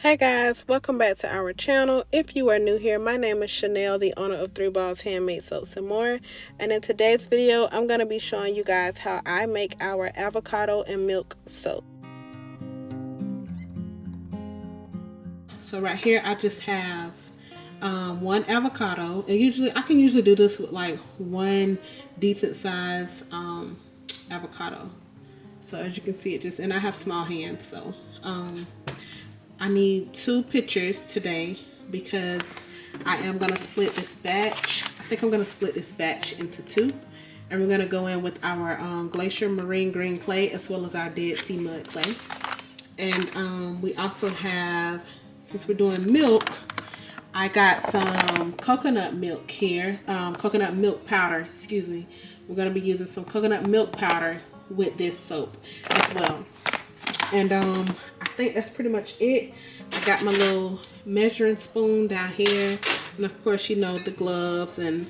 Hey guys, welcome back to our channel. If you are new here, my name is Chanel, the owner of 3 Balls Handmade Soaps and More. And in today's video, I'm going to be showing you guys how I make our avocado and milk soap. So right here, I just have one avocado. And I can usually do this with like one decent size avocado. So as you can see, and I have small hands, so I need 2 pitchers today because I am going to split this batch. I think I'm going to split this batch into 2. And we're going to go in with our Glacier Marine Green Clay as well as our Dead Sea Mud Clay. And we also have, since we're doing milk, I got some coconut milk here. Coconut milk powder, excuse me. We're going to be using some coconut milk powder with this soap as well. And I think that's pretty much it. I got my little measuring spoon down here, and of course, you know, the gloves and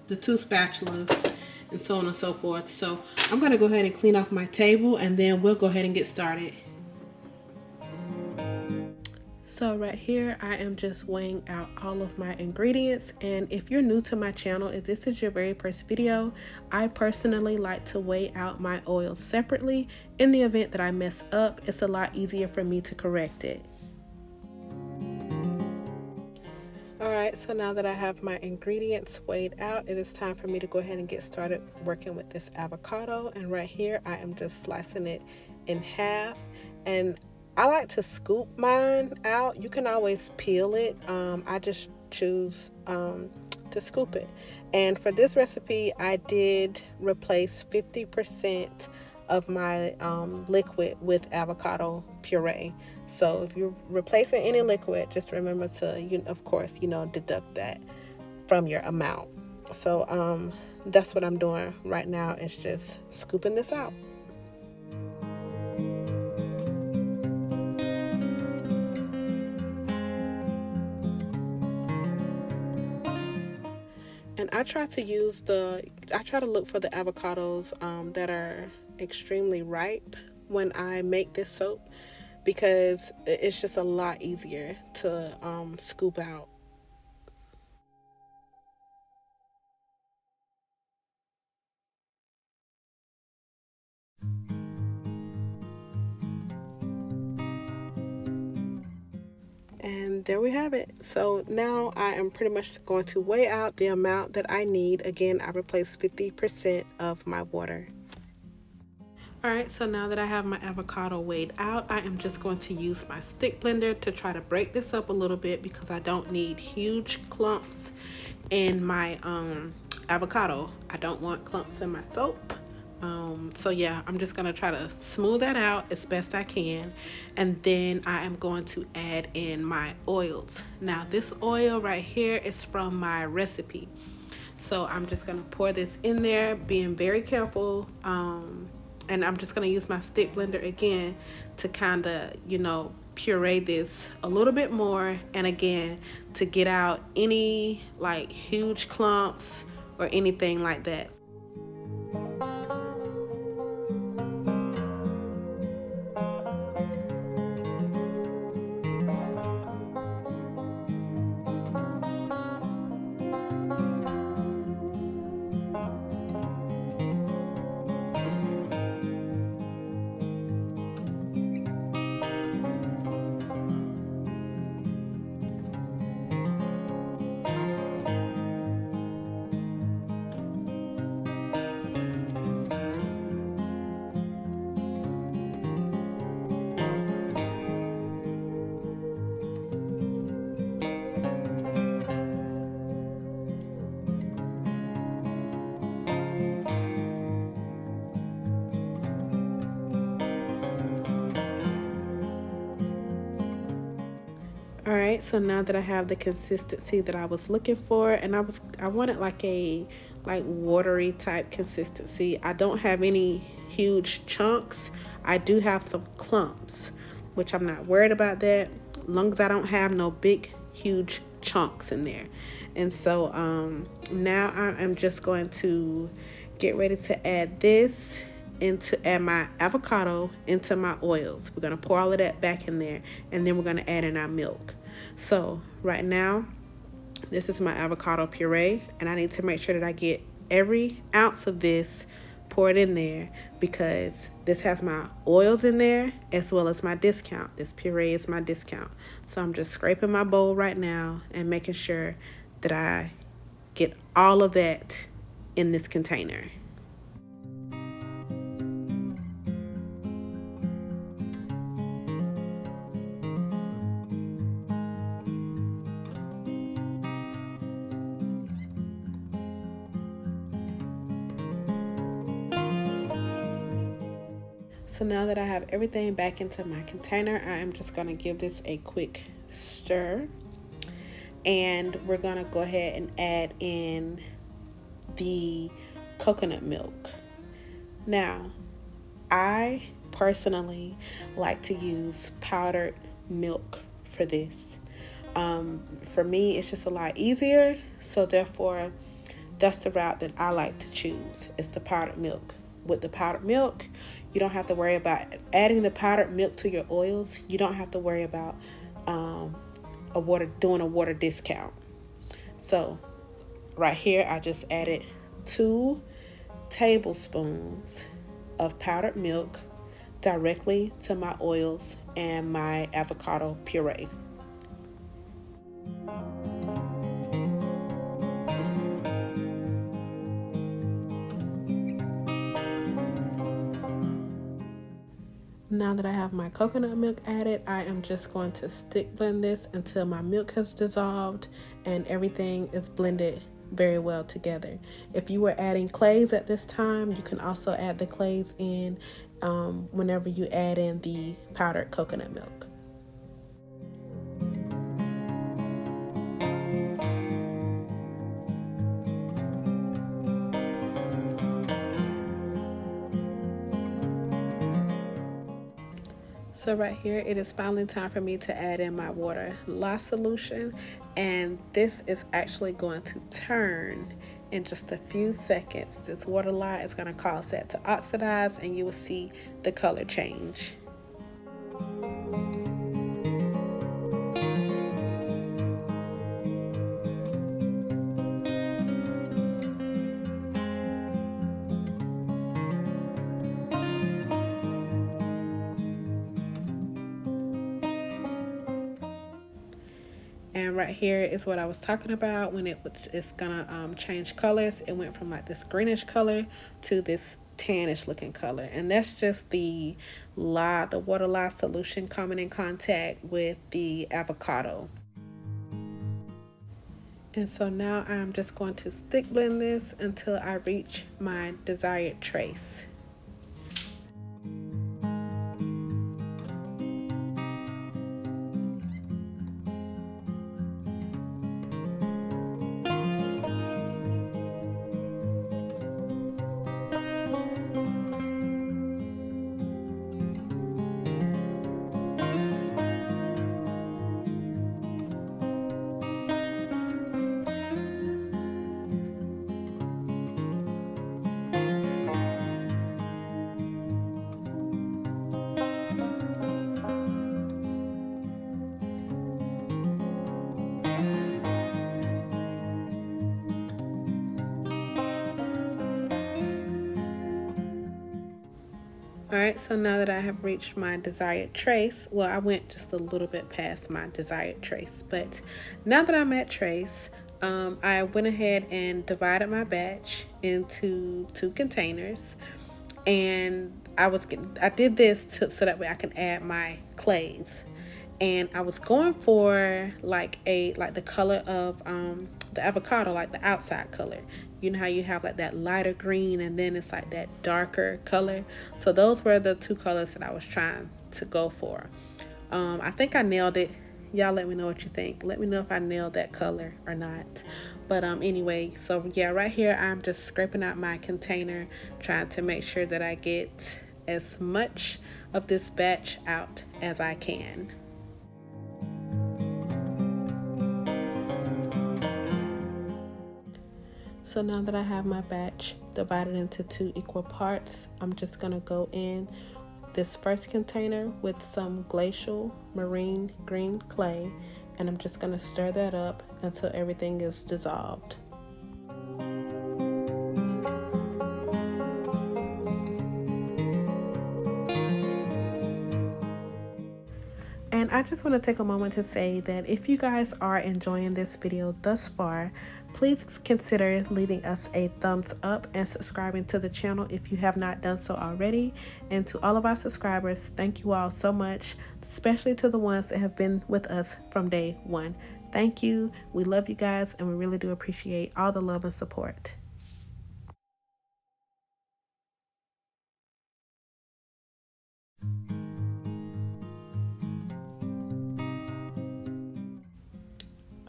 the 2 spatulas and so on and so forth. So I'm gonna go ahead and clean off my table, and then we'll go ahead and get started. So right here, I am just weighing out all of my ingredients. And if you're new to my channel, if this is your very first video, I personally like to weigh out my oils separately. In the event that I mess up, it's a lot easier for me to correct it. Alright, so now that I have my ingredients weighed out, it is time for me to go ahead and get started working with this avocado. And right here, I am just slicing it in half. And I like to scoop mine out. You can always peel it. I just choose to scoop it. And for this recipe, I did replace 50% of my liquid with avocado puree. So if you're replacing any liquid, just remember to, of course, deduct that from your amount. So that's what I'm doing right now, is just scooping this out. And I try to look for the avocados that are extremely ripe when I make this soap, because it's just a lot easier to scoop out. And there we have it. So now I am pretty much going to weigh out the amount that I need. Again, I replaced 50% of my water. Alright, so now that I have my avocado weighed out, I am just going to use my stick blender to try to break this up a little bit, because I don't need huge clumps in my avocado. I don't want clumps in my soap. So yeah, I'm just gonna try to smooth that out as best I can, and then I am going to add in my oils. Now this oil right here is from my recipe, so I'm just gonna pour this in there, being very careful, and I'm just gonna use my stick blender again to kind of, puree this a little bit more, and again to get out any like huge clumps or anything like that. Alright, so now that I have the consistency that I was looking for, and I wanted like a watery type consistency. I don't have any huge chunks. I do have some clumps, which I'm not worried about that, as long as I don't have no big huge chunks in there. And so now I am just going to get ready to add this add my avocado into my oils. We're going to pour all of that back in there, and then we're going to add in our milk. So right now, this is my avocado puree, and I need to make sure that I get every ounce of this poured in there, because this has my oils in there as well as my discount. This puree is my discount. So I'm just scraping my bowl right now and making sure that I get all of that in this container. So now that I have everything back into my container, I am just going to give this a quick stir. And we're going to go ahead and add in the coconut milk. Now, I personally like to use powdered milk for this. For me, it's just a lot easier. So therefore, that's the route that I like to choose. It's the powdered milk. With the powdered milk, you don't have to worry about adding the powdered milk to your oils. You don't have to worry about doing a water discount. So right here, I just added 2 tablespoons of powdered milk directly to my oils and my avocado puree. Now that I have my coconut milk added, I am just going to stick blend this until my milk has dissolved and everything is blended very well together. If you were adding clays at this time, you can also add the clays in whenever you add in the powdered coconut milk. So right here, it is finally time for me to add in my water lye solution, and this is actually going to turn in just a few seconds. This water lye is going to cause that to oxidize, and you will see the color change. And right here is what I was talking about when it's gonna change colors. It went from like this greenish color to this tannish looking color, and that's just the water lye solution coming in contact with the avocado. And so now I'm just going to stick blend this until I reach my desired trace. Alright, so now that I have reached my desired trace, well, I went just a little bit past my desired trace, but now that I'm at trace, I went ahead and divided my batch into 2 containers, and I did this so that way I can add my clays. And I was going for like the color of the avocado, like the outside color. You know how you have like that lighter green and then it's like that darker color. So those were the 2 colors that I was trying to go for. I think I nailed it. Y'all let me know what you think. Let me know if I nailed that color or not. But anyway, so yeah, right here I'm just scraping out my container, trying to make sure that I get as much of this batch out as I can. So now that I have my batch divided into 2 equal parts. I'm just going to go in this first container with some glacial marine green clay, and I'm just going to stir that up until everything is dissolved. And I just want to take a moment to say that if you guys are enjoying this video thus far, please consider leaving us a thumbs up and subscribing to the channel if you have not done so already. And to all of our subscribers, thank you all so much, especially to the ones that have been with us from day one. Thank you. We love you guys, and we really do appreciate all the love and support.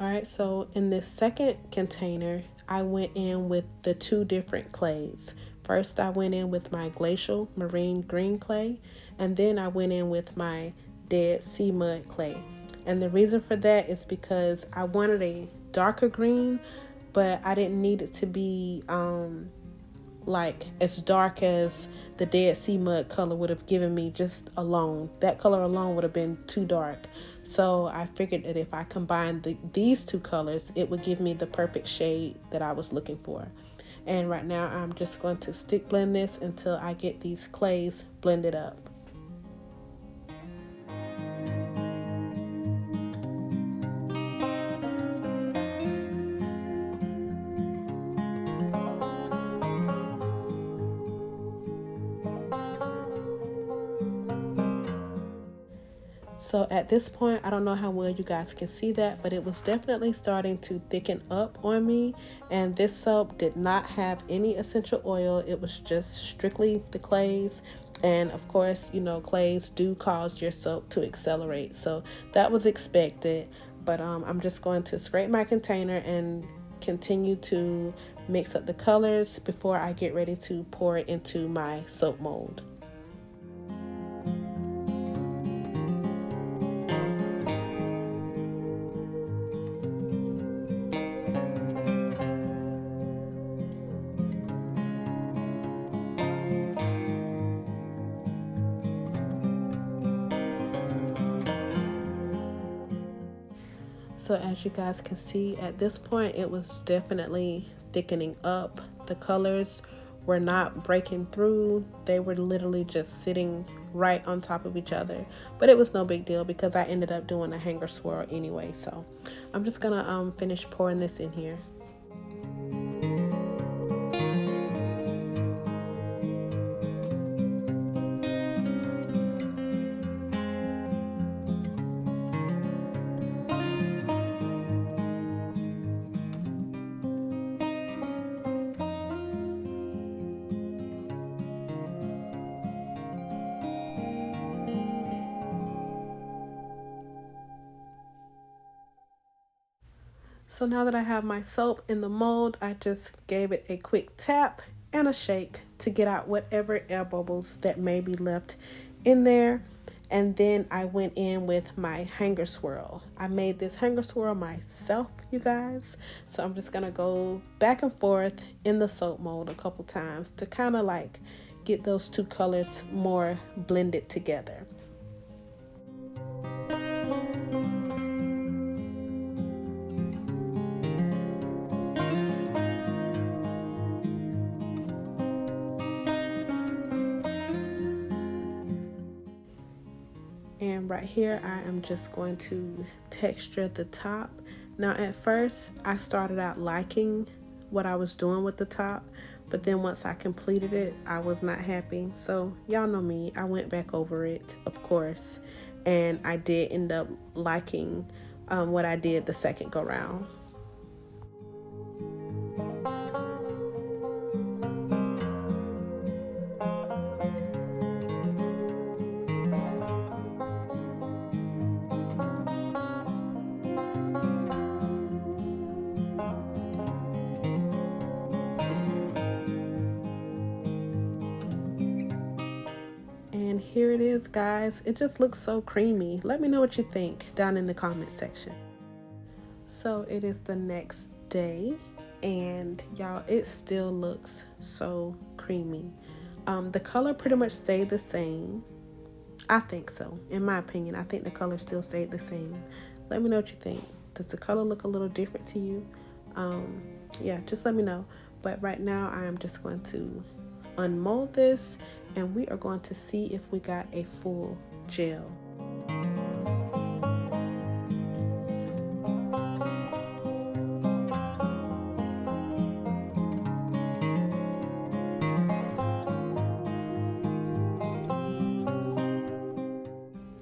Alright, so in this second container, I went in with the 2 different clays. First, I went in with my glacial marine green clay, and then I went in with my Dead Sea Mud clay. And the reason for that is because I wanted a darker green, but I didn't need it to be like as dark as the Dead Sea Mud color would have given me just alone. That color alone would have been too dark. So I figured that if I combined these 2 colors, it would give me the perfect shade that I was looking for. And right now I'm just going to stick blend this until I get these clays blended up. So at this point, I don't know how well you guys can see that, but it was definitely starting to thicken up on me. And this soap did not have any essential oil. It was just strictly the clays. And of course, you know, clays do cause your soap to accelerate. So that was expected. But I'm just going to scrape my container and continue to mix up the colors before I get ready to pour it into my soap mold. So as you guys can see, at this point, it was definitely thickening up. The colors were not breaking through. They were literally just sitting right on top of each other. But it was no big deal because I ended up doing a hanger swirl anyway. So I'm just gonna finish pouring this in here. So now that I have my soap in the mold, I just gave it a quick tap and a shake to get out whatever air bubbles that may be left in there. And then I went in with my hanger swirl. I made this hanger swirl myself, you guys. So I'm just gonna go back and forth in the soap mold a couple times to kind of like get those 2 colors more blended together. And right here, I am just going to texture the top. Now, at first, I started out liking what I was doing with the top, but then once I completed it, I was not happy. So y'all know me, I went back over it, of course, and I did end up liking what I did the second go round. And here it is, guys. It just looks so creamy. Let me know what you think down in the comment section. So it is the next day, and y'all, it still looks so creamy. The color pretty much stayed the same. I think so. In my opinion, I think the color still stayed the same. Let me know what you think. Does the color look a little different to you? Yeah, just let me know. But right now, I am just going to unmold this, and we are going to see if we got a full gel.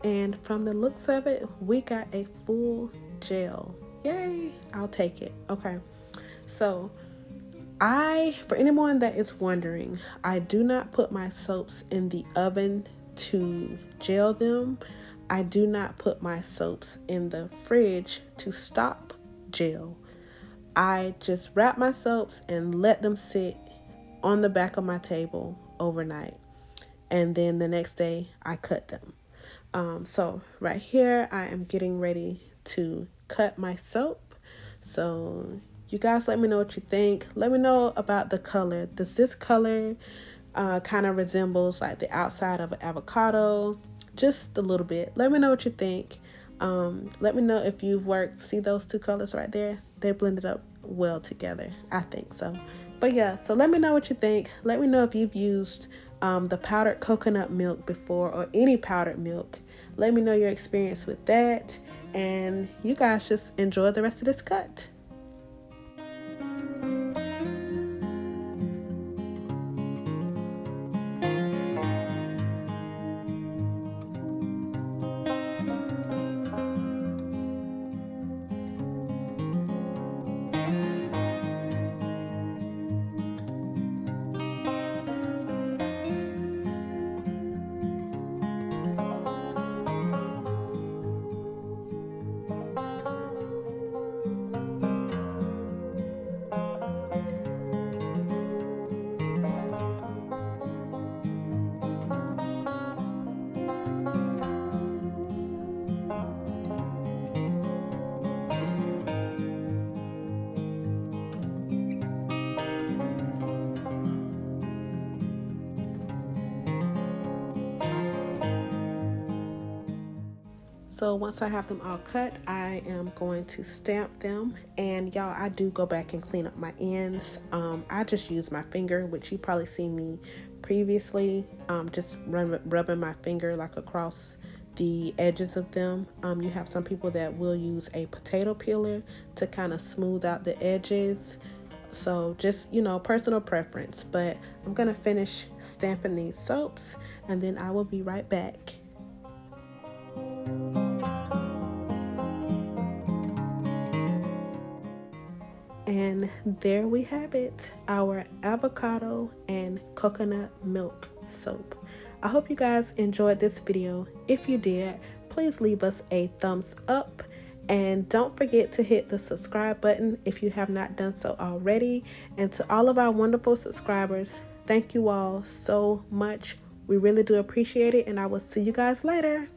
And from the looks of it, we got a full gel. Yay, I'll take it. Okay, so for anyone that is wondering, I do not put my soaps in the oven to gel them. I do not put my soaps in the fridge to stop gel. I just wrap my soaps and let them sit on the back of my table overnight. And then the next day I cut them. So right here, I am getting ready to cut my soap. So you guys let me know what you think. Let me know about the color. Does this color kind of resembles like the outside of an avocado? Just a little bit. Let me know what you think. Let me know if you've worked. See those two colors right there? They blended up well together. I think so. But yeah, so let me know what you think. Let me know if you've used the powdered coconut milk before, or any powdered milk. Let me know your experience with that. And you guys just enjoy the rest of this cut. So once I have them all cut, I am going to stamp them. And y'all, I do go back and clean up my ends. I just use my finger, which you probably seen me previously, just rubbing my finger like across the edges of them. You have some people that will use a potato peeler to kind of smooth out the edges. So just, personal preference. But I'm gonna finish stamping these soaps, and then I will be right back. And there we have it, our avocado and coconut milk soap. I hope you guys enjoyed this video. If you did, please leave us a thumbs up, and don't forget to hit the subscribe button if you have not done so already. And to all of our wonderful subscribers, thank you all so much. We really do appreciate it, and I will see you guys later.